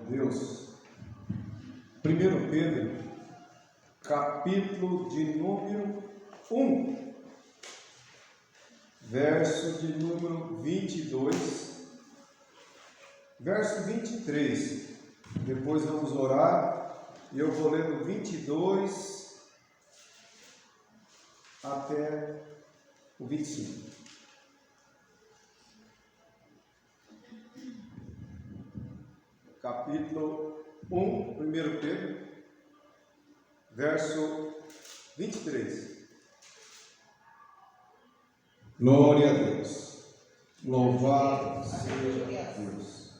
Deus. 1 Pedro, capítulo de número 1, verso de número 22, verso 23. Depois vamos orar e eu vou ler do 22 até o 25. Capítulo 1, 1 Pedro, verso 23. Glória a Deus. Louvado seja Deus.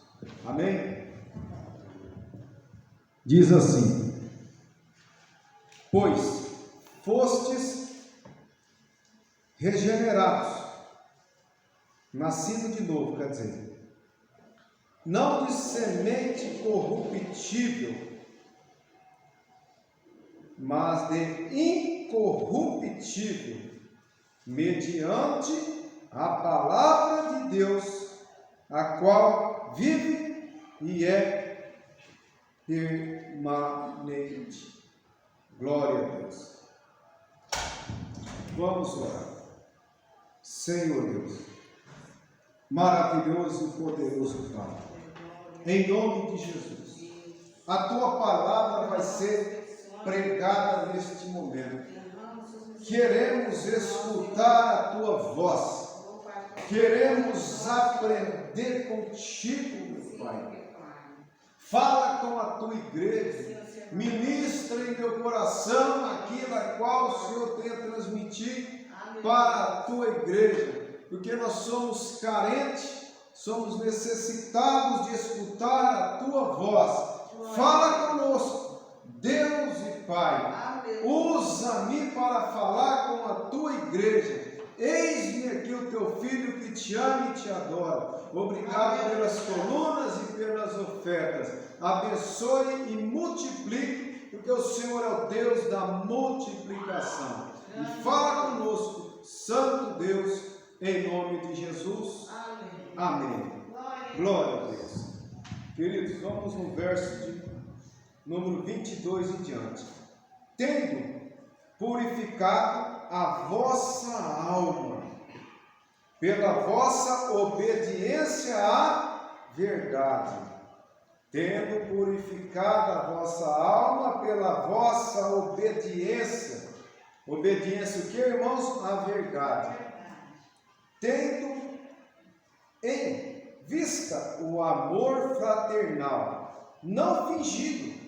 Amém? Diz assim: pois fostes regenerados, nascido de novo, quer dizer, não de semente corruptível, mas de incorruptível, mediante a palavra de Deus, a qual vive e é permanente. Glória a Deus. Vamos orar. Senhor Deus, maravilhoso e poderoso Pai, em nome de Jesus, a Tua palavra vai ser pregada neste momento. Queremos escutar a Tua voz, queremos aprender contigo, meu Pai. Fala com a Tua igreja, ministra em meu coração aquilo a qual o Senhor tem a transmitir para a Tua igreja, porque nós somos carentes, somos necessitados de escutar a Tua voz. Fala conosco, Deus e Pai, usa-me para falar com a Tua igreja. Eis-me aqui o Teu Filho que Te ama e Te adora. Obrigado pelas colunas e pelas ofertas. Abençoe e multiplique, porque o Senhor é o Deus da multiplicação. E fala conosco, Santo Deus, em nome de Jesus. Amém. Glória a Deus. Queridos, vamos no verso de número 22 em diante. Tendo purificado a vossa alma pela vossa obediência à verdade. Tendo purificado a vossa alma pela vossa obediência. Obediência o que, irmãos? A verdade. Tendo em vista o amor fraternal, não fingido,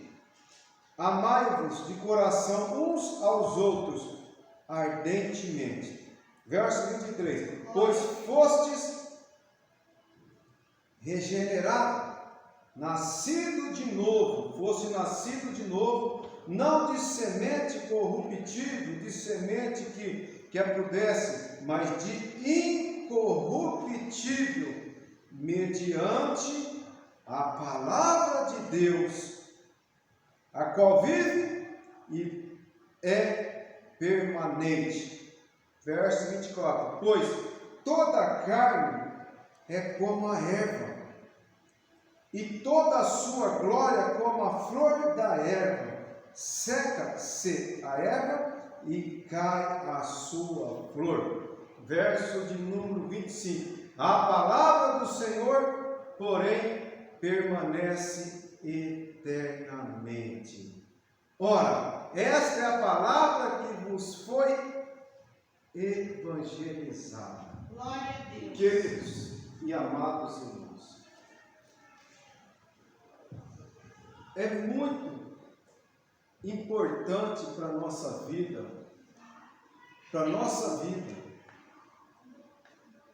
amai-vos de coração uns aos outros, ardentemente. Verso 23. Pois fostes regenerado, nascido de novo, fosse nascido de novo, não de semente corruptível, de semente que apodrece, mas de incorruptível, mediante a palavra de Deus, a qual vive e é permanente. Verso 24. Pois toda a carne é como a erva, e toda a sua glória como a flor da erva. Seca-se a erva e cai a sua flor. Verso de número 25. A palavra do Senhor, porém, permanece eternamente. Ora, esta é a palavra que vos foi evangelizada. Glória a Deus. Queridos e amados irmãos, é muito importante para a nossa vida,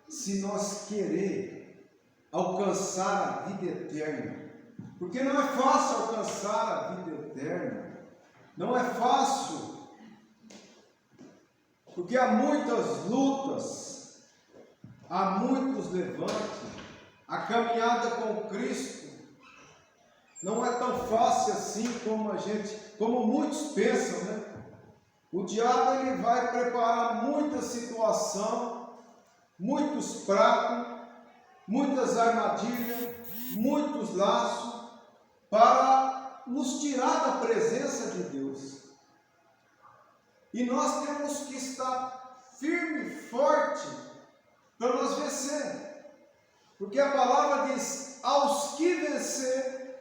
se nós querer alcançar a vida eterna, porque não é fácil alcançar a vida eterna, não é fácil, porque há muitas lutas, há muitos levantes, a caminhada com Cristo não é tão fácil assim como muitos pensam, né? O diabo ele vai preparar muita situação, muitos pratos, muitas armadilhas, muitos laços para nos tirar da presença de Deus. E nós temos que estar firme e forte para nós vencer. Porque a palavra diz: aos que vencer,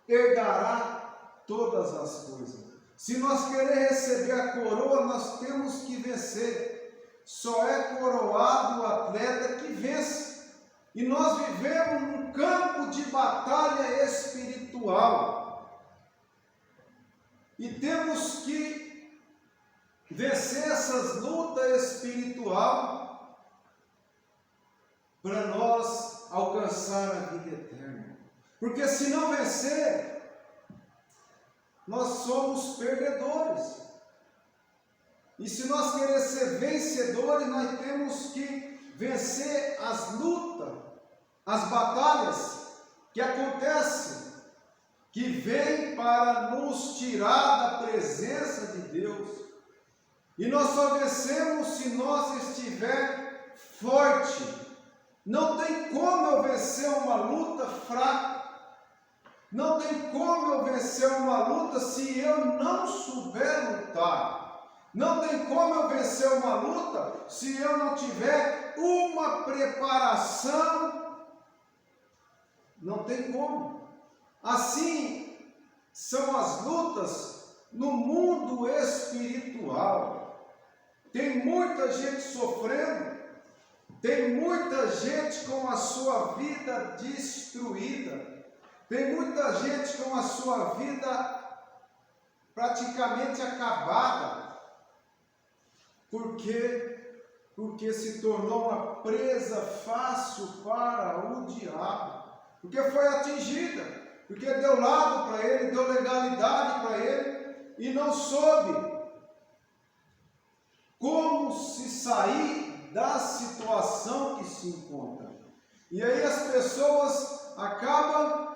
herdará todas as coisas. Se nós queremos receber a coroa, nós temos que vencer. Só é coroado o atleta que vence. E nós vivemos num campo de batalha espiritual. E temos que vencer essas lutas espirituais para nós alcançar a vida eterna. Porque se não vencer, nós somos perdedores. E se nós queremos ser vencedores, nós temos que vencer as lutas, as batalhas que acontecem, que vêm para nos tirar da presença de Deus. E nós só vencemos se nós estiver forte. Não tem como eu vencer uma luta fraca. Não tem como eu vencer uma luta se eu não souber lutar. Não tem como eu vencer uma luta se eu não tiver uma preparação. Não tem como. Assim são as lutas no mundo espiritual. Tem muita gente sofrendo. Tem muita gente com a sua vida destruída. Tem muita gente com a sua vida praticamente acabada. Por quê? Porque se tornou uma presa fácil para o diabo. Porque foi atingida. Porque deu lado para ele, deu legalidade para ele e não soube como se sair da situação que se encontra. E aí as pessoas acabam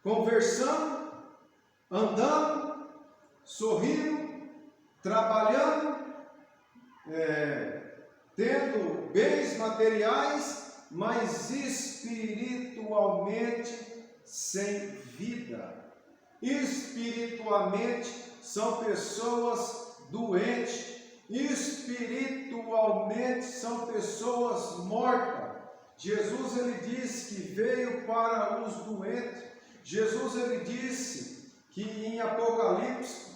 conversando, andando, sorrindo, trabalhando, tendo bens materiais, mas espiritualmente sem vida. Espiritualmente são pessoas doentes. Espiritualmente são pessoas mortas. Jesus ele disse que veio para os doentes. Jesus ele disse que em Apocalipse,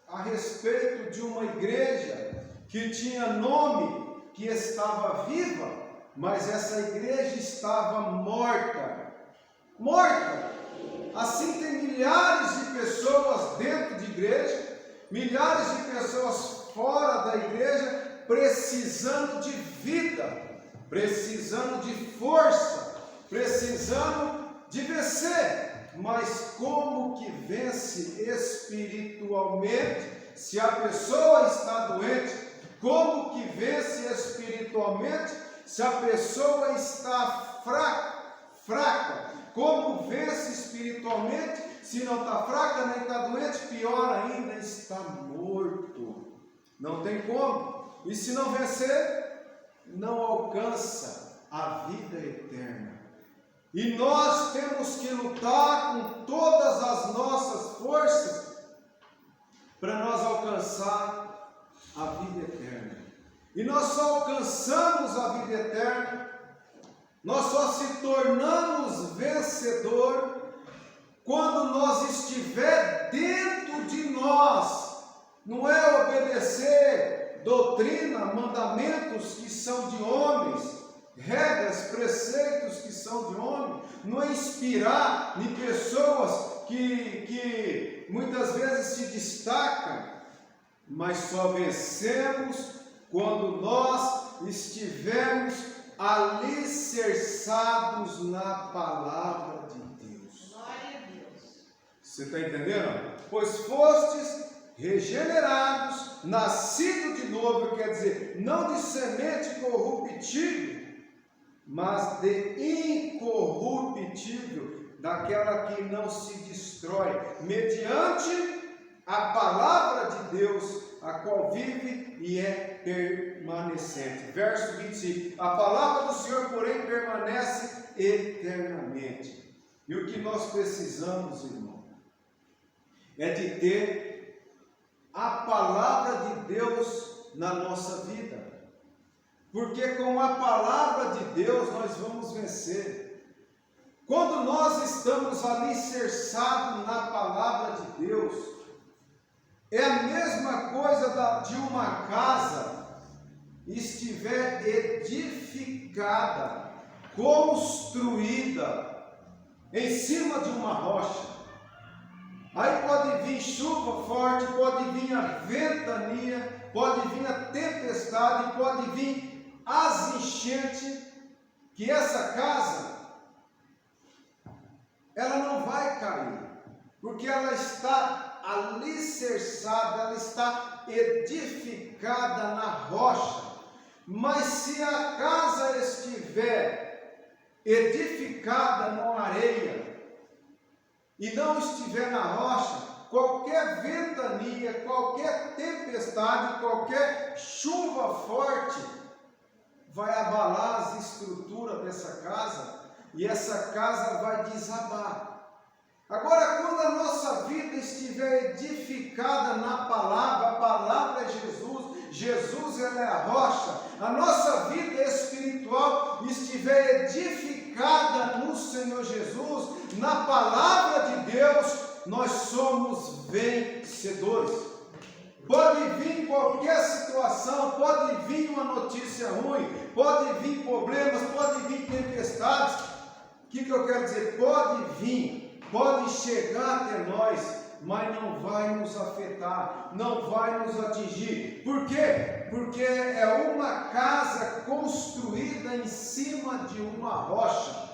a respeito de uma igreja que tinha nome, que estava viva, mas essa igreja estava morta. Morta! Assim tem milhares de pessoas dentro de igreja, milhares de pessoas fora da igreja, precisando de vida, precisando de força, precisando de vencer. Mas como que vence espiritualmente se a pessoa está doente? Como que vence espiritualmente se a pessoa está fraca? Como vence espiritualmente se não está fraca, nem está doente? Pior ainda, está morto. Não tem como. E se não vencer, não alcança a vida eterna. E nós temos que lutar com todas as nossas forças para nós alcançar a vida eterna. E nós só alcançamos a vida eterna, nós só se tornamos vencedor quando nós estiver dentro de nós. Não é obedecer doutrina, mandamentos que são de homens, regras, preceitos que são de homem, não é inspirar em pessoas que muitas vezes se destacam, mas só vencemos quando nós estivermos alicerçados na palavra de Deus. Glória a Deus. Você está entendendo? Pois fostes regenerados, nascidos de novo, quer dizer, não de semente corruptível, mas de incorruptível, daquela que não se destrói, mediante a palavra de Deus, a qual vive e é permanecente. Verso 25: a palavra do Senhor, porém, permanece eternamente. E o que nós precisamos, irmão, é de ter a palavra de Deus na nossa vida. Porque com a palavra de Deus nós vamos vencer. Quando nós estamos alicerçados na palavra de Deus, é a mesma coisa de uma casa estiver edificada, construída em cima de uma rocha. Aí pode vir chuva forte, pode vir a ventania, pode vir a tempestade, pode vir as enchentes, que essa casa, ela não vai cair, porque ela está alicerçada, ela está edificada na rocha. Mas se a casa estiver edificada na areia e não estiver na rocha, qualquer ventania, qualquer tempestade, qualquer chuva forte vai abalar as estruturas dessa casa e essa casa vai desabar. Agora, quando a nossa vida estiver edificada na palavra, a palavra é Jesus, Jesus ela é a rocha, a nossa vida espiritual estiver edificada no Senhor Jesus, na palavra de Deus, nós somos vencedores. Pode vir qualquer situação, pode vir uma notícia ruim, pode vir problemas, pode vir tempestades. O que eu quero dizer? Pode vir, pode chegar até nós, mas não vai nos afetar, não vai nos atingir. Por quê? Porque é uma casa construída em cima de uma rocha.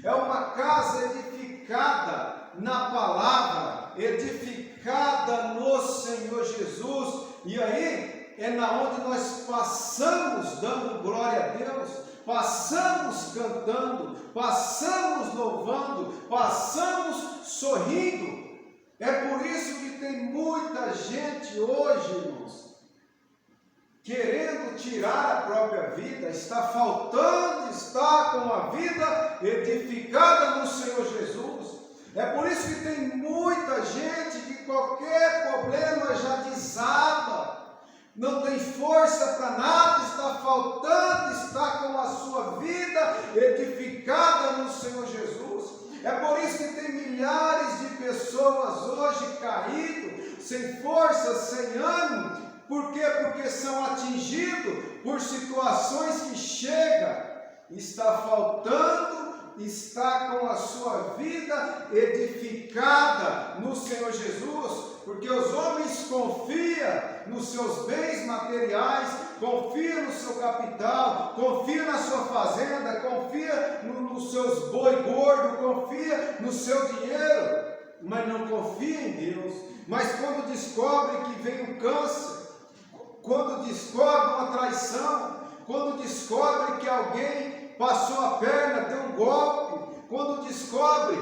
É uma casa edificada na palavra, edificada no Senhor Jesus. E aí é na onde nós passamos dando glória a Deus, passamos cantando, passamos louvando, passamos sorrindo. É por isso que tem muita gente hoje, irmãos, querendo tirar a própria vida, está faltando estar com a vida edificada no Senhor Jesus. É por isso que tem muita gente que qualquer problema já desaba, não tem força para nada, está faltando estar com a sua vida edificada no Senhor Jesus. É por isso que tem milhares de pessoas hoje caídas, sem força, sem ânimo. Por quê? Porque são atingidos por situações que chegam, está faltando, está com a sua vida edificada no Senhor Jesus, porque os homens confiam nos seus bens materiais, confiam no seu capital, confiam na sua fazenda, confiam nos seus boi gordo, confiam no seu dinheiro, mas não confia em Deus. Mas quando descobre que vem um câncer, quando descobre uma traição, quando descobre que alguém passou a perna, deu um golpe, quando descobre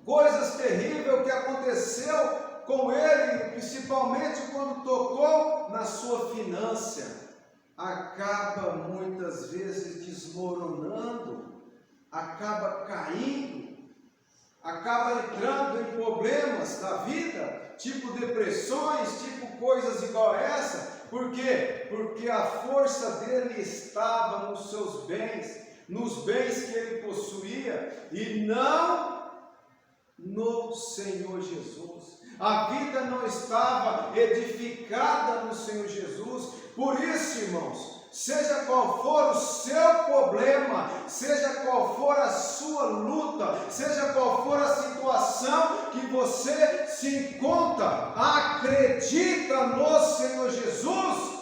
coisas terríveis que aconteceu com ele, principalmente quando tocou na sua finança, acaba muitas vezes desmoronando, acaba caindo, acaba entrando em problemas da vida, tipo depressões, tipo coisas igual a essa. Por quê? Porque a força dele estava nos seus bens, nos bens que ele possuía, e não no Senhor Jesus. A vida não estava edificada no Senhor Jesus. Por isso, irmãos, seja qual for o seu problema, seja qual for a sua luta, seja qual for a situação que você se encontra, acredita no Senhor Jesus,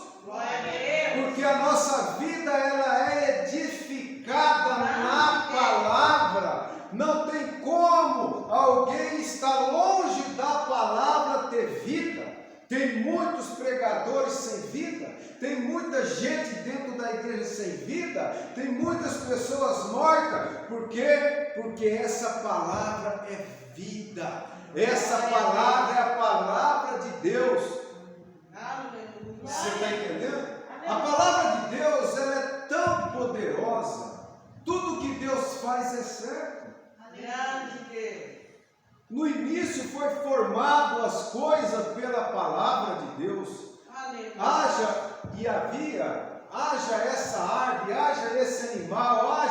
porque a nossa vida ela é edificada na palavra. Não tem como alguém estar longe da palavra ter vida. Tem muitos pregadores sem vida, tem muita gente dentro da igreja sem vida, tem muitas pessoas mortas. Por quê? Porque essa palavra é vida, essa palavra é a palavra de Deus. Você está entendendo? A palavra de Deus ela é tão poderosa, tudo que Deus faz é certo. No início foi formado as coisas pela palavra de Deus. Haja essa árvore, haja esse animal,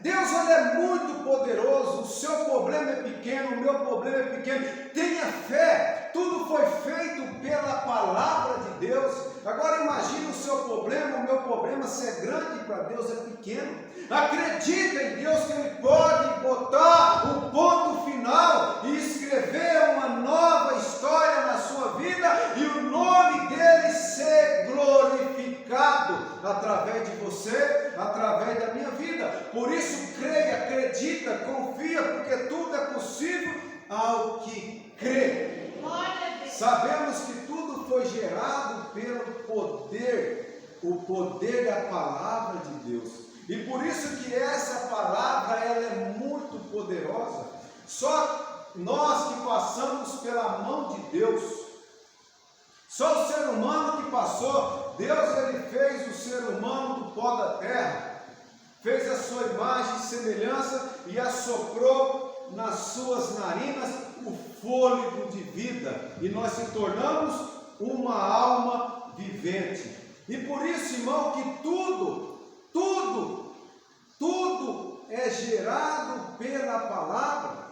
Deus, ele é muito poderoso. O seu problema é pequeno, o meu problema é pequeno. Tenha fé, tudo foi feito pela palavra de Deus. Agora imagine o seu problema, o meu problema, se é grande para Deus, é pequeno. Acredita em Deus que Ele pode botar o ponto final e escrever uma nova história na sua vida e o nome dele ser glorificado através de você, através da minha vida. Por isso creia, acredita, confia, porque tudo é possível ao que crê. Sabemos que tudo foi gerado pelo poder, o poder da palavra de Deus. E por isso que essa palavra, ela é muito poderosa. Só nós que passamos pela mão de Deus, só o ser humano que passou, Deus, ele fez o ser humano do pó da terra, fez a sua imagem e semelhança e assoprou nas suas narinas o fôlego de vida, e nós se tornamos uma alma vivente. E por isso, irmão, que tudo é gerado pela palavra.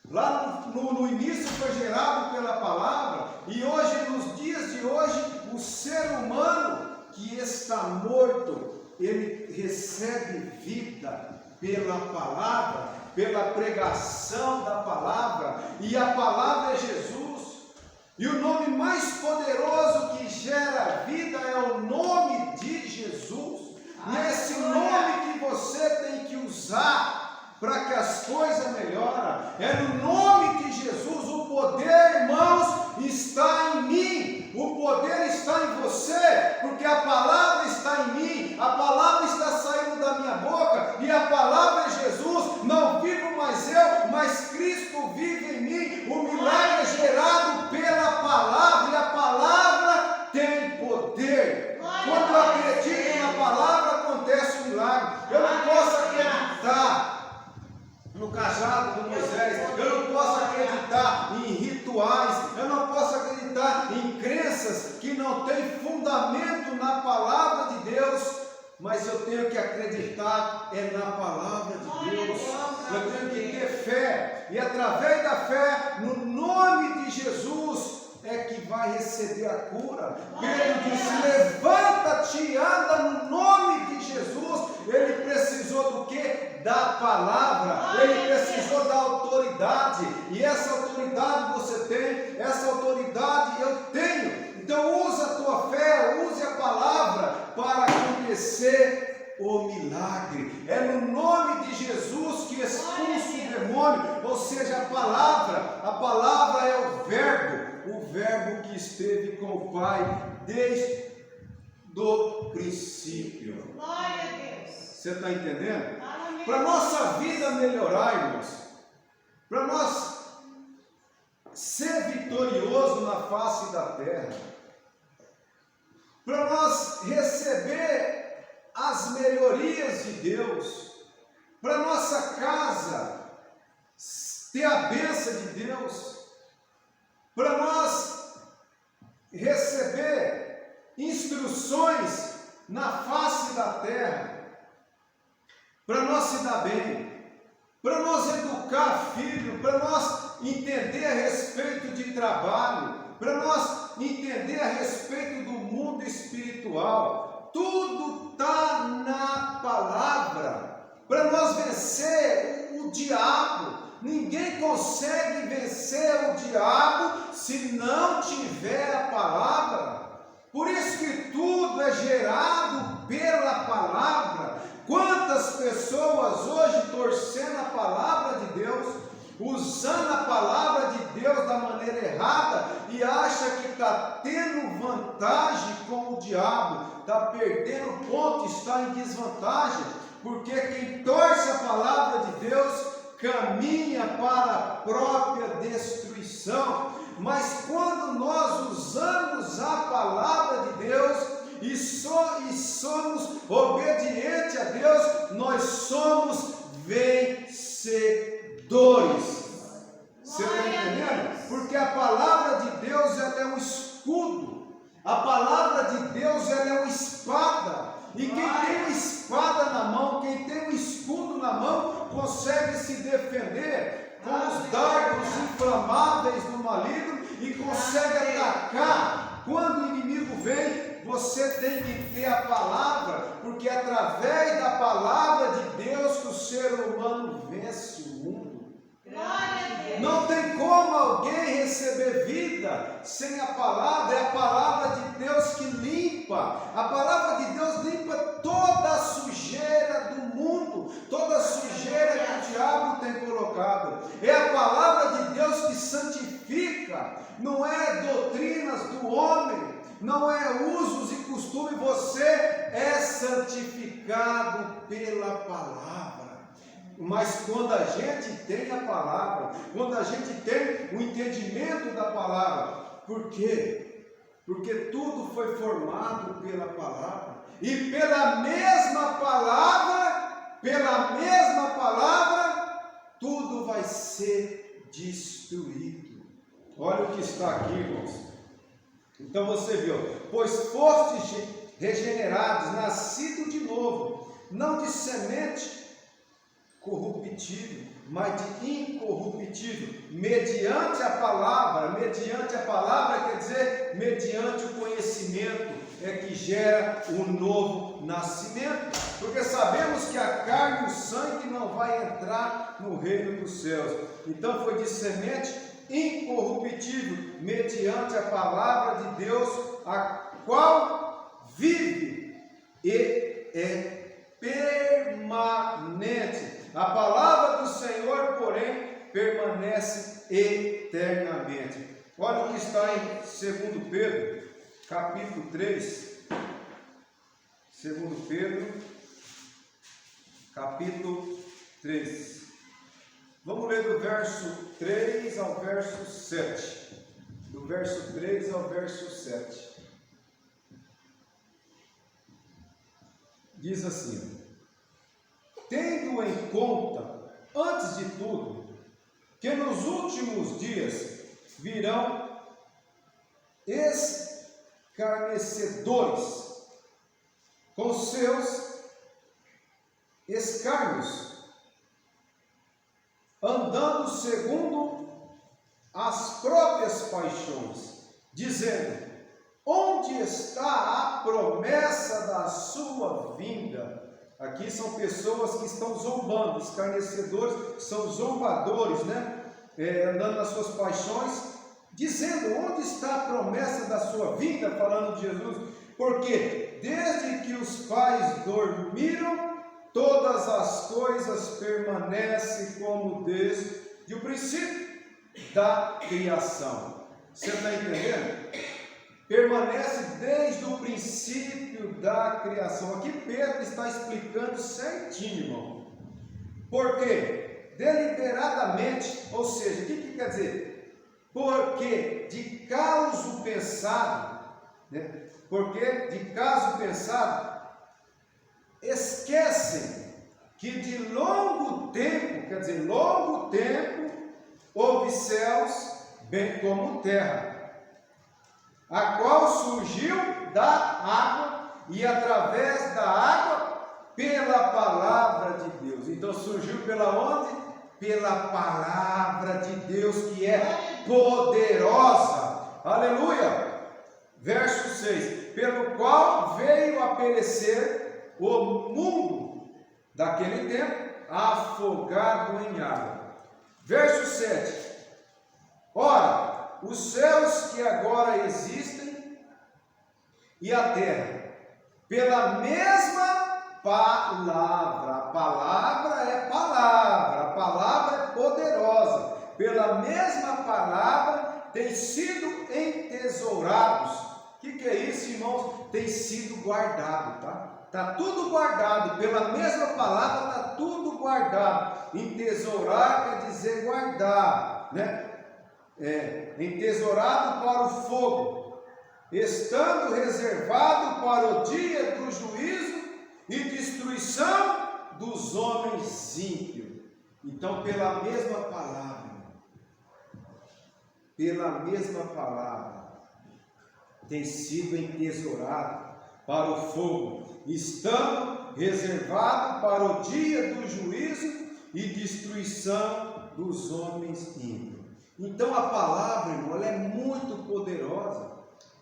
Lá no início foi gerado pela palavra, e hoje, nos dias de hoje, o ser humano que está morto, ele recebe vida pela palavra, pela pregação da palavra, e a palavra é Jesus. E o nome mais poderoso que gera vida é o nome de Jesus. E é esse nome que você tem que usar para que as coisas melhorem. É no nome de Jesus. O poder, irmãos, está em mim. O poder está em você, porque a palavra está em mim. A palavra está saindo da minha boca, e a palavra é Jesus. Não vivo mais eu, mas Cristo vive em mim. O milagre é gerado pela palavra, e a palavra tem poder. Quando eu acredito na palavra, acontece um milagre. Eu não posso acreditar no cajado do Moisés, eu não posso acreditar em rituais, eu não posso acreditar em crenças que não têm fundamento na palavra de Deus, mas eu tenho que acreditar na palavra de Deus. Eu tenho que ter fé, e através da fé no nome de Jesus é que vai receber a cura. Pedro disse: levanta-te e anda no nome de Jesus. Ele precisou do quê? Da palavra. Ele precisou da autoridade, e essa autoridade você tem, essa autoridade eu tenho. Então use a tua fé, use a palavra para acontecer o milagre. É no nome de Jesus que expulsa o demônio, ou seja, a palavra é o verbo que esteve com o Pai desde o princípio. Glória a Deus. Você está entendendo? Para nossa vida melhorar, irmãos, para nós ser vitorioso na face da terra, para nós receber as melhorias de Deus, para nossa casa ter a bênção de Deus, para nós receber instruções na face da terra, para nós se dar bem, para nós educar filho, para nós entender a respeito de trabalho, para nós entender a respeito do mundo espiritual. Tudo está na palavra. Para nós vencer o diabo, ninguém consegue vencer o diabo se não tiver a palavra. Por isso que tudo é gerado pela palavra. Quantas pessoas hoje torcendo a palavra de Deus, usando a palavra de Deus da maneira errada, e acha que está tendo vantagem com o diabo, está perdendo ponto, está em desvantagem, porque quem torce a palavra de Deus caminha para a própria destruição. Mas quando nós usamos a palavra de Deus e somos obedientes a Deus, nós somos vencedores. Você está entendendo? Porque a palavra de Deus, ela é um escudo. A palavra de Deus, ela é uma espada. E quem tem uma espada na mão, quem tem um escudo na mão, consegue se defender com os dardos inflamáveis do maligno e consegue atacar. Quando o inimigo vem, você tem que ter a palavra, porque é através da palavra de Deus que o ser humano vence o mundo. Não tem como alguém receber vida sem a palavra. É a palavra de Deus que limpa. A palavra de Deus limpa toda a sujeira do mundo, toda a sujeira que o diabo tem colocado. É a palavra de Deus que santifica. Não é doutrinas do homem, não é usos e costumes. Você é santificado pela palavra. Mas quando a gente tem a palavra, quando a gente tem o entendimento da palavra, por quê? Porque tudo foi formado pela palavra, e pela mesma palavra, tudo vai ser destruído. Olha o que está aqui, irmãos. Então você viu, pois fostes regenerados, nascidos de novo, não de semente corruptível, mas de incorruptível, mediante a palavra quer dizer, mediante o conhecimento, é que gera um novo nascimento, porque sabemos que a carne e o sangue não vai entrar no reino dos céus. Então foi de semente incorruptível, mediante a palavra de Deus, a qual vive e é permanente. A palavra do Senhor, porém, permanece eternamente. Olha o que está em 2 Pedro, capítulo 3. 2 Pedro, capítulo 3. Vamos ler do verso 3 ao verso 7. Do verso 3 ao verso 7. Diz assim: tendo em conta, antes de tudo, que nos últimos dias virão escarnecedores, com seus escárnios, andando segundo as próprias paixões, dizendo: onde está a promessa da sua vinda? Aqui são pessoas que estão zombando, escarnecedores, são zombadores, né? Andando nas suas paixões, dizendo: onde está a promessa da sua vinda? Falando de Jesus, porque desde que os pais dormiram, todas as coisas permanecem como desde o princípio da criação. Você está entendendo? Permanece desde o princípio da criação. Aqui Pedro está explicando certinho, irmão. Porque deliberadamente, ou seja, o que quer dizer? Porque de caso pensado, né? Porque de caso pensado, esquecem que de longo tempo, quer dizer, longo tempo, houve céus bem como terra, a qual surgiu da água e através da água pela palavra de Deus. Então surgiu pela onde? Pela palavra de Deus, que é poderosa. Aleluia! Verso 6: pelo qual veio a perecer o mundo daquele tempo, afogado em água. Verso 7: ora, os céus que agora existem e a terra, pela mesma palavra, a palavra é palavra, a palavra é poderosa, pela mesma palavra têm sido entesourados. O que é isso, irmãos? Tem sido guardado, tá? Está tudo guardado, pela mesma palavra está tudo guardado. Entesourar quer dizer guardar, né? Entesourado para o fogo, estando reservado para o dia do juízo e destruição dos homens ímpios. Então, pela mesma palavra, pela mesma palavra, tem sido entesourado para o fogo, estando reservado para o dia do juízo e destruição dos homens ímpios. Então a palavra, irmão, ela é muito poderosa.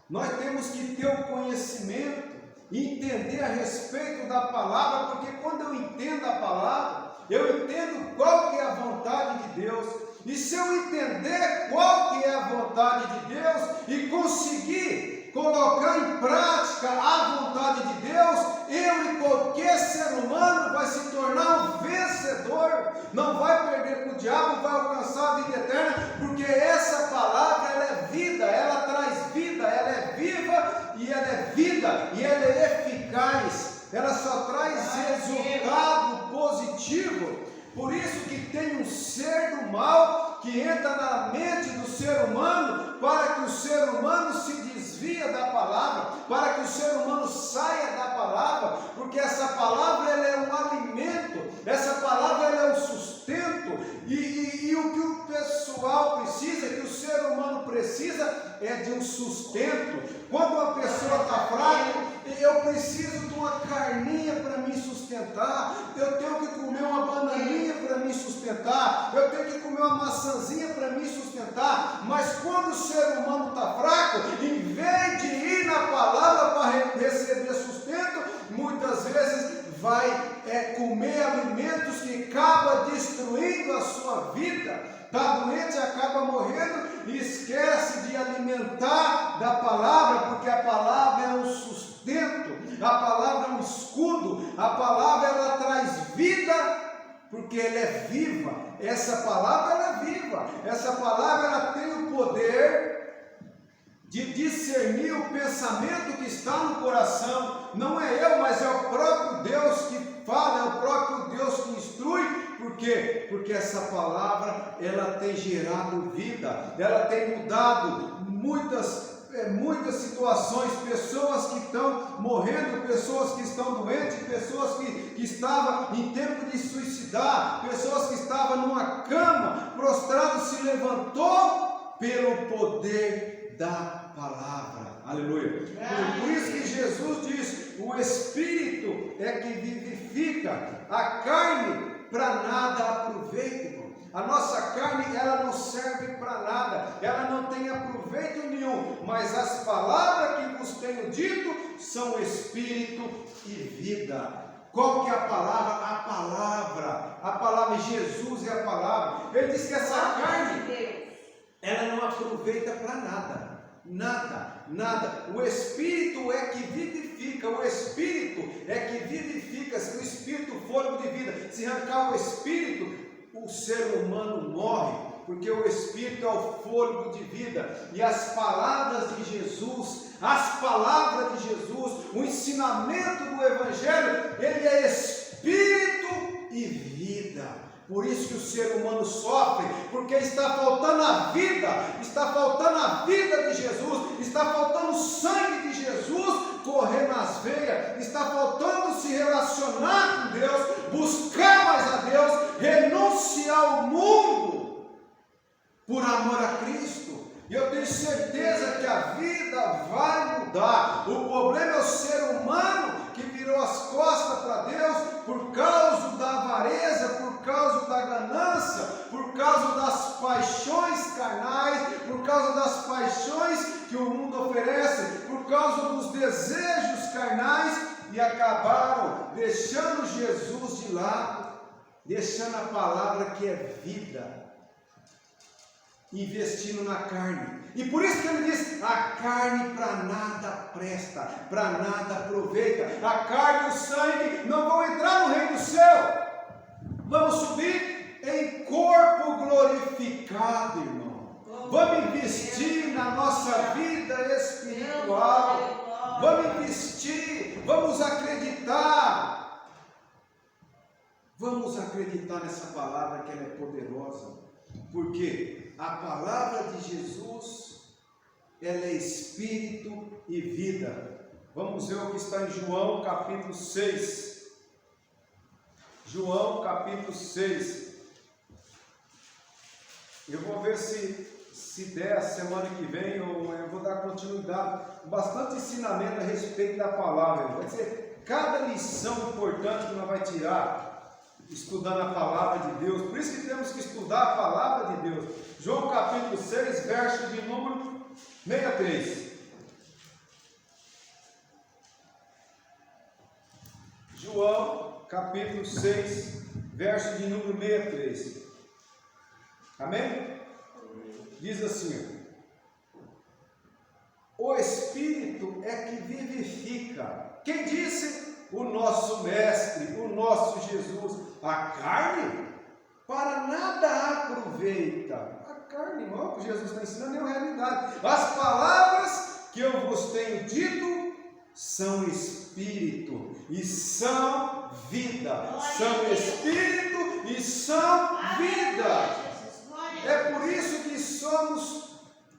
Nós temos que ter o conhecimento e entender a respeito da palavra, porque quando eu entendo a palavra, eu entendo qual que é a vontade de Deus. E se eu entender qual que é a vontade de Deus e conseguir colocar em prática a vontade de Deus, eu e qualquer ser humano vai se tornar um vencedor, não vai perder para o diabo, vai alcançar a vida eterna, porque essa palavra, ela é vida, ela traz vida, ela é viva e ela é vida e ela é eficaz, ela só traz resultado positivo. Por isso que tem um ser do mal que entra na mente do ser humano, para que o ser humano se desvia da palavra, para que o ser humano saia da palavra, porque essa palavra, ela é um alimento, essa palavra, ela é um sustento, e o que o pessoal precisa, que o ser humano precisa, é de um sustento. Quando uma pessoa está fraca, eu preciso de uma carninha para me sustentar, eu tenho que comer uma bananinha para me sustentar, eu tenho que comer uma maçãzinha para me sustentar. Mas quando o ser humano está fraco, em vez de ir na palavra para receber sustento, muitas vezes vai comer alimentos que acabam destruindo a sua vida. Está doente, acaba morrendo e esquece de alimentar da palavra, porque a palavra é um sustento, a palavra é um escudo, a palavra, ela traz vida, porque ela é viva. Essa palavra, ela é viva, essa palavra, ela tem o poder de discernir o pensamento que está no coração. Não é eu, mas é o próprio Deus que fala, é o próprio Deus que instrui. Por quê? Porque essa palavra, ela tem gerado vida, ela tem mudado muitas situações, pessoas que estão morrendo, pessoas que estão doentes, pessoas que estavam em tempo de suicidar, pessoas que estavam numa cama, prostrado, se levantou pelo poder da palavra. Aleluia. Por isso que Jesus diz: o Espírito é que vivifica, a carne para nada aproveita, irmão. A nossa carne, ela não serve para nada, ela não tem aproveito nenhum, mas as palavras que vos tenho dito são espírito e vida. Qual que é a palavra? A palavra, Jesus é a palavra. Ele diz que essa carne, ela não aproveita para nada. Nada. O Espírito é que vivifica, o Espírito é que vivifica. Se o Espírito, fôlego de vida, se arrancar o Espírito, o ser humano morre, porque o Espírito é o fôlego de vida. E as palavras de Jesus, o ensinamento do Evangelho, ele é Espírito e vida. Por isso que o ser humano sofre, porque está faltando a vida de Jesus, está faltando o sangue de Jesus correr nas veias, está faltando se relacionar com Deus, buscar mais a Deus, renunciar ao mundo por amor a Cristo. E eu tenho certeza que a vida vai mudar. O problema é o ser humano que virou as costas para Deus por causa da avareza, por causa da ganância, por causa das paixões carnais, por causa das paixões que o mundo oferece, por causa dos desejos carnais, e acabaram deixando Jesus de lado, deixando a palavra que é vida, investindo na carne. E por isso que ele diz: a carne para nada presta, para nada aproveita. A carne e o sangue não vão entrar no reino do céu. Vamos subir em corpo glorificado, irmão. Vamos investir na nossa vida espiritual. Vamos investir, vamos acreditar. Vamos acreditar nessa palavra, que ela é poderosa. Porque a palavra de Jesus, ela é espírito e vida. Vamos ver o que está em João capítulo 6. João capítulo 6. Eu vou ver se se der, semana que vem, eu vou dar continuidade, bastante ensinamento a respeito da palavra. Vai ser cada lição importante que nós vamos tirar, estudando a palavra de Deus. Por isso que temos que estudar a palavra de Deus. João capítulo 6, verso de número 63. João capítulo 6, verso de número 63. Amém? Diz assim: o Espírito é que vivifica. Quem disse? O nosso Mestre, o nosso Jesus. A carne para nada aproveita. A carne, não é o que Jesus está ensinando, é a realidade. As palavras que eu vos tenho dito são Espírito e são vida. São Espírito e são vida. É por isso que somos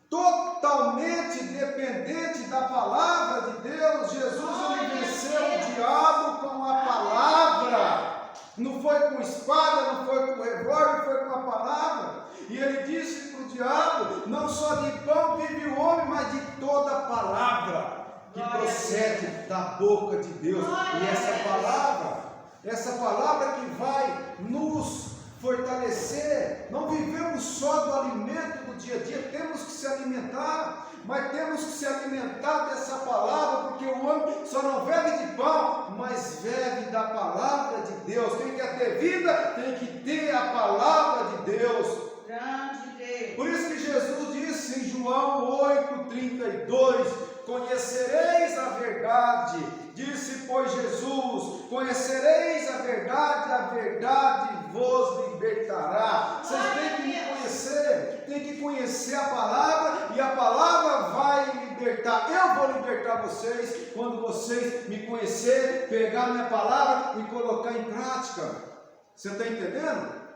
totalmente dependentes da palavra de Deus. Jesus ele venceu o diabo com a palavra. Não foi com espada, não foi com revólver, foi com a palavra. E ele disse para o diabo: não só de pão vive o homem, mas de toda a palavra que procede da boca de Deus. E essa palavra que vai nos fortalecer. Não vivemos só do alimento do dia a dia, temos que se alimentar, mas temos que se alimentar dessa palavra, porque o homem só não bebe de pão, mas bebe da palavra de Deus. Quem quer ter vida, tem que ter a palavra de Deus. Grande Deus. Por isso que Jesus disse em João 8,32: conhecereis a verdade. Disse, pois, Jesus: conhecereis a verdade vos libertará. Vocês têm que me conhecer, tem que conhecer a palavra, e a palavra vai libertar. Eu vou libertar vocês quando vocês me conhecerem, pegar minha palavra e colocar em prática. Você está entendendo?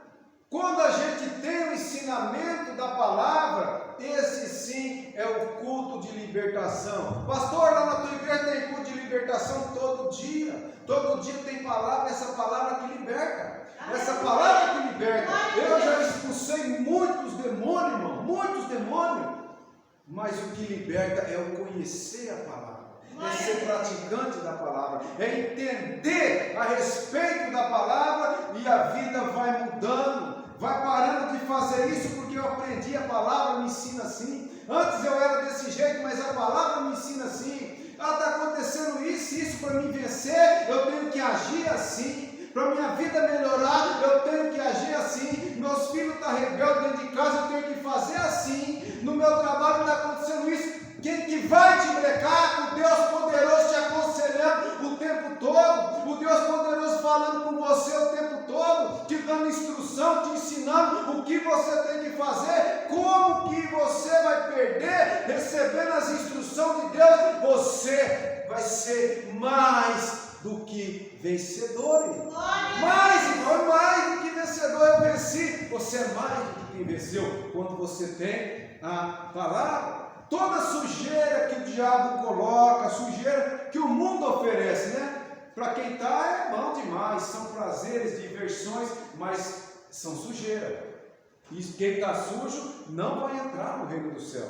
Quando a gente tem o ensinamento da palavra, esse sim é o culto de libertação. Pastor, lá na tua igreja tem culto de libertação todo dia. Todo dia tem palavra, essa palavra que liberta. Essa palavra que liberta. Eu já expulsei muitos demônios, irmão, muitos demônios. Mas o que liberta é o conhecer a palavra. É ser praticante da palavra, é entender a respeito da palavra, e a vida vai mudando, vai parando de fazer isso porque eu aprendi a palavra, me ensina assim. Antes eu era desse jeito, mas a palavra me ensina assim. Está acontecendo isso para me vencer, eu tenho que agir assim. Para minha vida melhorar, eu tenho que agir assim. Meus filhos estão rebeldes dentro de casa, eu tenho que fazer assim. No meu trabalho está acontecendo isso. Quem que vai te brecar? O Deus poderoso te aconselhando o tempo todo, o Deus poderoso falando com você o tempo todo, te dando instrução, te ensinando o que você tem que fazer. Como que você vai perder recebendo as instruções de Deus? Você vai ser mais do que vencedores. Mais do que vencedor. Eu venci. Você é mais do que quem venceu quando você tem a palavra. Toda sujeira que o diabo coloca, sujeira que o mundo oferece, né? Para quem está é bom demais, são prazeres, diversões, mas são sujeira. E quem está sujo não vai entrar no reino do céu.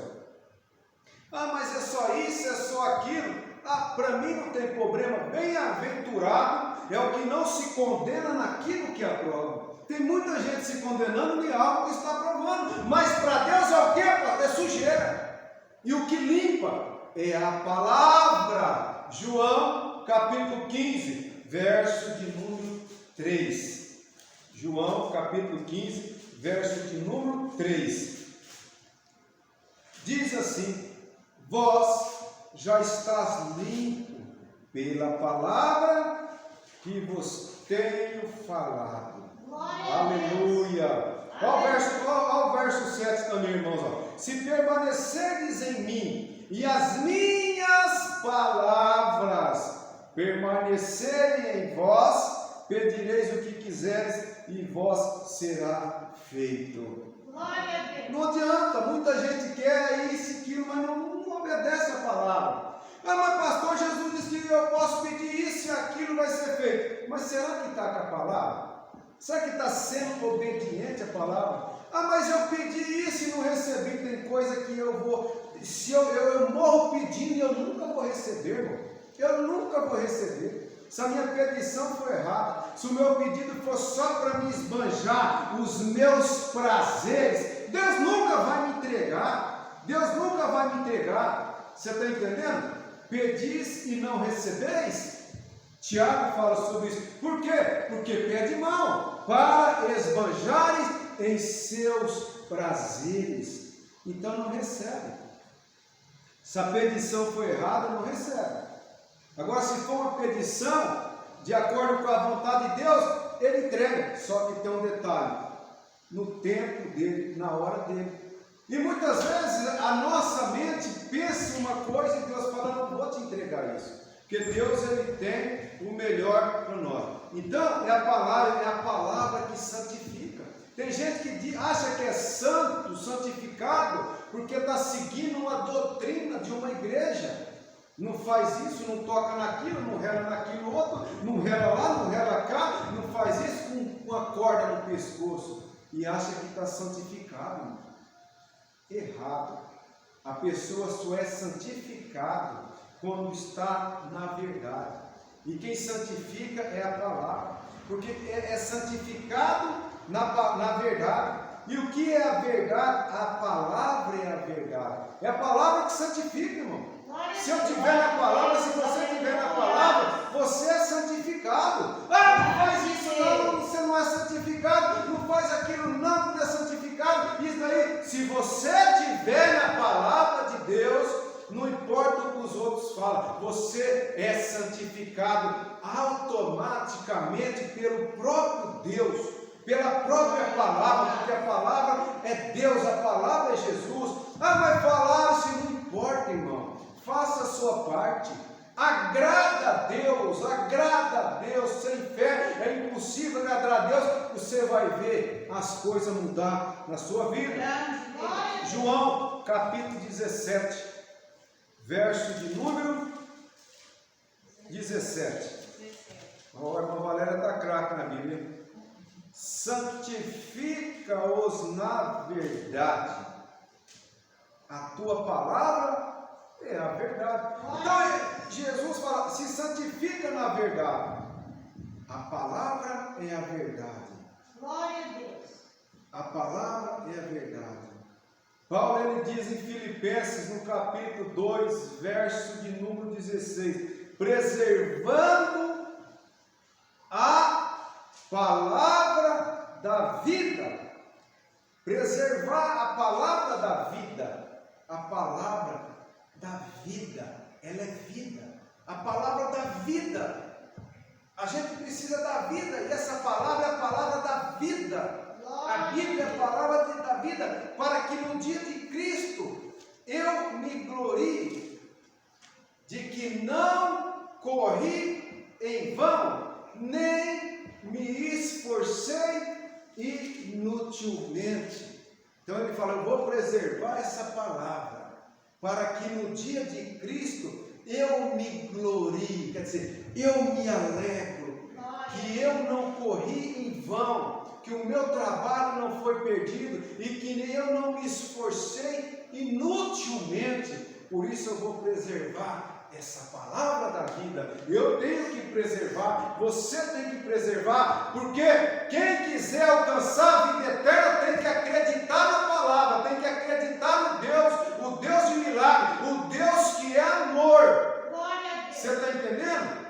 Ah, mas é só isso, é só aquilo. Ah, para mim não tem problema. Bem-aventurado é o que não se condena naquilo que aprova. Tem muita gente se condenando de algo que está aprovando, mas para Deus é o quê? É sujeira. E o que limpa é a palavra. João capítulo 15, verso de número 3. João capítulo 15, verso de número 3. Diz assim: vós já estás limpo pela palavra que vos tenho falado. Aleluia. Olha o verso 7 também, irmãos. Ó. Se permanecerdes em mim e as minhas palavras permanecerem em vós, pedireis o que quiseres e vós será feito. Não adianta, muita gente quer isso e aquilo, mas não obedece a palavra. Ah, mas pastor, Jesus disse que eu posso pedir isso e aquilo vai ser feito. Mas será que está com a palavra? Será que está sendo obediente à palavra? Ah, mas eu pedi isso e não recebi. percebi que tem coisa que eu vou, se eu morro pedindo e eu nunca vou receber, irmão. Eu nunca vou receber. Se a minha petição for errada, se o meu pedido for só para me esbanjar os meus prazeres, Deus nunca vai me entregar. Deus nunca vai me entregar. Você está entendendo? Pedis e não recebeis. Tiago fala sobre isso. Por quê? Porque pede mal, para esbanjares em seus prazeres. Então não recebe. Se a petição for errada, não recebe. Agora, se for uma petição de acordo com a vontade de Deus, ele entrega. Só que tem um detalhe: no tempo dele, na hora dele. E muitas vezes a nossa mente pensa uma coisa e Deus fala: não vou te entregar isso, porque Deus, ele tem o melhor para nós. Então é a palavra que santifica. Tem gente que acha que é santo, santificado, porque está seguindo uma doutrina de uma igreja. Não faz isso, não toca naquilo, não rela naquilo outro, não rela lá, não rela cá, não faz isso com uma corda no pescoço e acha que está santificado. Errado. A pessoa só é santificada quando está na verdade. E quem santifica é a palavra, porque é santificado na verdade. E o que é a verdade? A palavra é a verdade. É a palavra que santifica, irmão. Se eu estiver na palavra, se você estiver na palavra, você é santificado. Ah, não faz isso não, você não é santificado, não faz aquilo não, não é santificado. Isso daí, se você estiver na palavra de Deus, não importa o que os outros falam, você é santificado automaticamente pelo próprio Deus, pela própria palavra, porque a palavra é Deus, a palavra é Jesus. Ah, mas falaram, se não importa, irmão. Faça a sua parte, agrada a Deus, sem fé é impossível agradar a Deus. Você vai ver as coisas mudar na sua vida. João capítulo 17, verso de número 17. A irmã Valéria está craque na Bíblia. Santifica-os na verdade, a tua palavra é a verdade. Então Jesus fala: se santifica na verdade. A palavra é a verdade. Glória a Deus. A palavra é a verdade. Paulo, ele diz em Filipenses, no capítulo 2, verso de número 16: preservando a palavra da vida. Preservar a palavra da vida. A palavra da vida, ela é vida. A palavra da vida. A gente precisa da vida, e essa palavra é a palavra da vida. A Bíblia é a palavra da vida, para que no dia de Cristo eu me glorie de que não corri em vão, nem me esforcei inutilmente. Então ele fala: eu vou preservar essa palavra, para que no dia de Cristo eu me glorie, quer dizer, eu me alegro, que eu não corri em vão, que o meu trabalho não foi perdido e que eu não me esforcei inutilmente. Por isso eu vou preservar essa palavra da vida. Eu tenho que preservar, você tem que preservar, porque quem quiser alcançar a vida eterna tem que acreditar na palavra, tem que acreditar no Deus, o Deus de milagre, o Deus que é amor. Você está entendendo?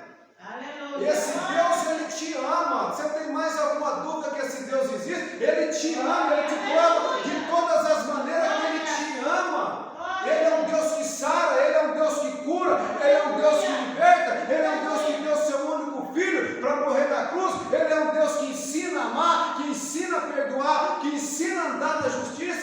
Aleluia. Esse Deus, ele te ama. Você tem mais alguma dúvida que esse Deus existe? Ele te ama, ele te prova de todas as maneiras que ele te ama. Ele é um Deus que sara, ele é um Deus que cura, ele é um Deus que liberta, ele é um Deus que deu seu único filho para morrer na cruz, ele é um Deus que ensina a amar, que ensina a perdoar, que ensina a andar na justiça.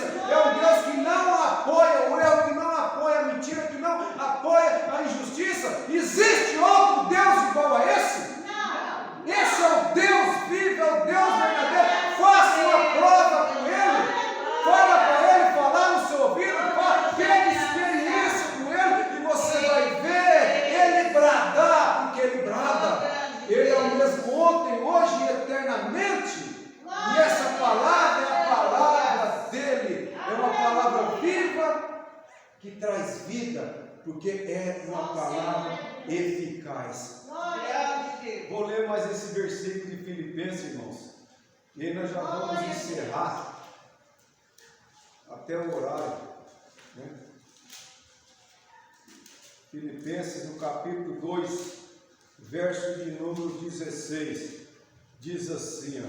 que traz vida, porque é uma palavra eficaz. Vou ler mais esse versículo de Filipenses, irmãos. E aí nós já vamos encerrar até o horário, né? Filipenses, no capítulo 2, verso de número 16, diz assim, ó,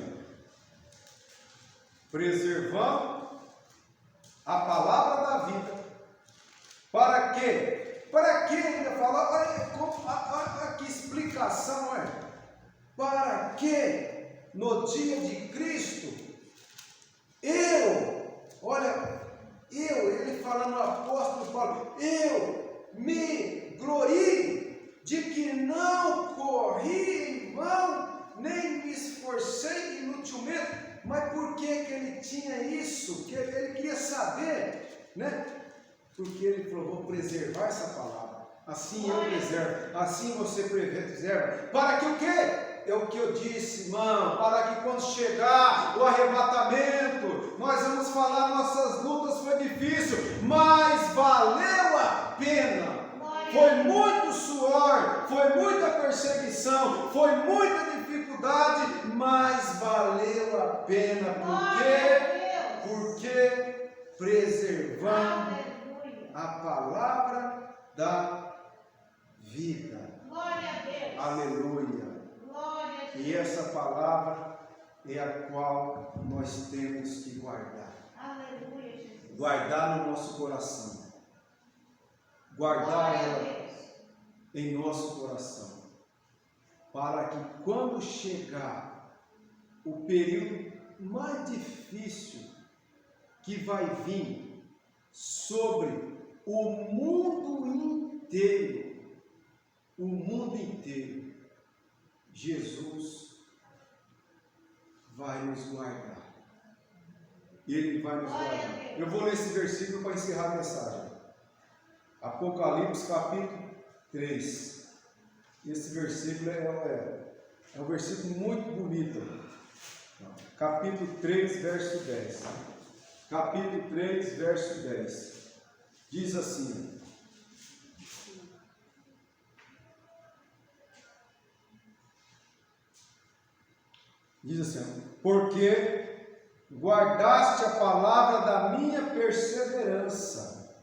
preservando a palavra da vida. Para quê? Para que ainda falar? Olha que explicação é. Para que no dia de Cristo, ele falando no apóstolo Paulo, eu me glorie de que não corri em vão, nem me esforcei inutilmente. Mas por que ele tinha isso? Que ele queria saber, né? Porque ele falou, vou preservar essa palavra. Assim eu preservo, assim você preserva. Para que o quê? É o que eu disse, irmão, para que quando chegar o arrebatamento, nós vamos falar, nossas lutas foi difícil, mas valeu a pena. Foi muito suor, foi muita perseguição, foi muita dificuldade, mas valeu a pena. Por quê? Porque preservamos a palavra da vida. Glória a Deus. Aleluia. E essa palavra é a qual nós temos que guardar. Aleluia, Jesus. Guardar no nosso coração. Guardar ela em nosso coração. Para que quando chegar o período mais difícil que vai vir sobre o mundo inteiro, Jesus vai nos guardar. Ele vai nos guardar. Eu vou ler esse versículo para encerrar a mensagem. Apocalipse capítulo 3. Esse versículo é um versículo muito bonito. Capítulo 3, verso 10. Capítulo 3, verso 10. Diz assim. Diz assim, porque guardaste a palavra da minha perseverança.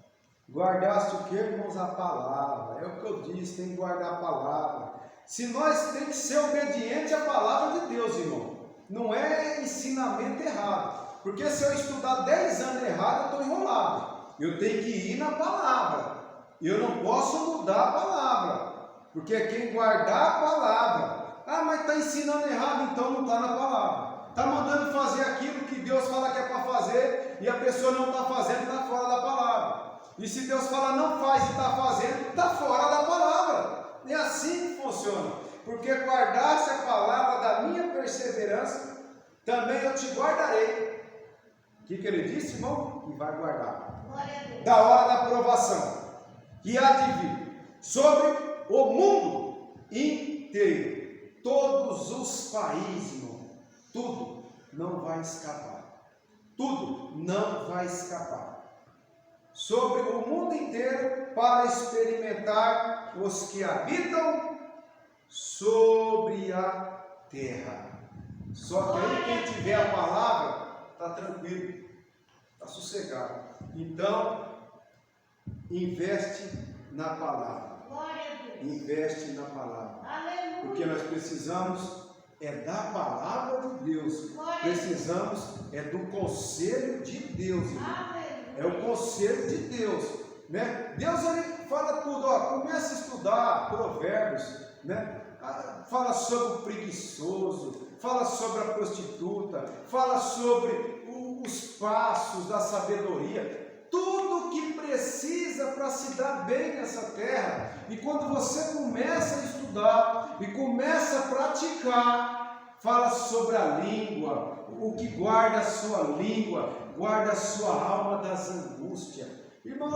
Guardaste o que, irmãos? A palavra. É o que eu disse, tem que guardar a palavra. Se nós temos que ser obedientes à palavra de Deus, irmão. Não é ensinamento errado. Porque se eu estudar 10 anos errado, eu estou enrolado. Eu tenho que ir na palavra. Eu não posso mudar a palavra. Porque é quem guardar a palavra. Ah, mas está ensinando errado, então não está na palavra. Está mandando fazer aquilo que Deus fala que é para fazer e a pessoa não está fazendo, está fora da palavra. E se Deus fala não faz e está fazendo, está fora da palavra. É assim que funciona. Porque guardaste a palavra da minha perseverança, também eu te guardarei. O que ele disse, irmão? Que vai guardar. Da hora da provação, que há de vir sobre o mundo inteiro. Todos os países, irmão, tudo não vai escapar. Tudo não vai escapar. Sobre o mundo inteiro, para experimentar os que habitam sobre a terra. Só que aí quem tiver a palavra, está tranquilo, está sossegado. Então, investe na palavra. Investe na palavra. Porque nós precisamos da palavra de Deus. Precisamos do conselho de Deus. É o conselho de Deus, né? Deus ele fala tudo, ó, começa a estudar Provérbios, né? Fala sobre o preguiçoso, fala sobre a prostituta, fala sobre os passos da sabedoria. Tudo que precisa para se dar bem nessa terra. E quando você começa a estudar e começa a praticar, fala sobre a língua, o que guarda a sua língua, guarda a sua alma das angústias. Irmão,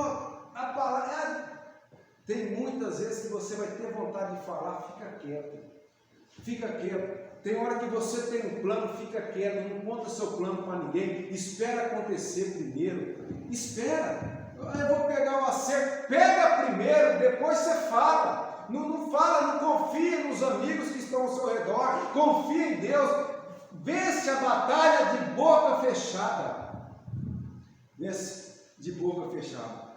a palavra tem muitas vezes que você vai ter vontade de falar, fica quieto. Fica quieto. Tem hora que você tem um plano, fica quieto, não conta seu plano para ninguém, espera acontecer primeiro. Espera. Eu vou pegar o acerto. Pega primeiro, depois você fala. Não fala, não confia nos amigos que estão ao seu redor. Confia em Deus. Vence a batalha de boca fechada. Vence de boca fechada.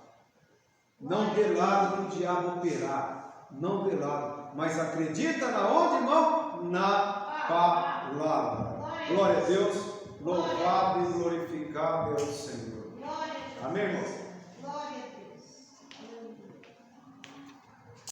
Não dê lado para o diabo operar. Não dê lado. Mas acredita na onde, irmão? Na palavra. Glória a Deus. Louvado e glorificado é o Senhor. Amém, irmão?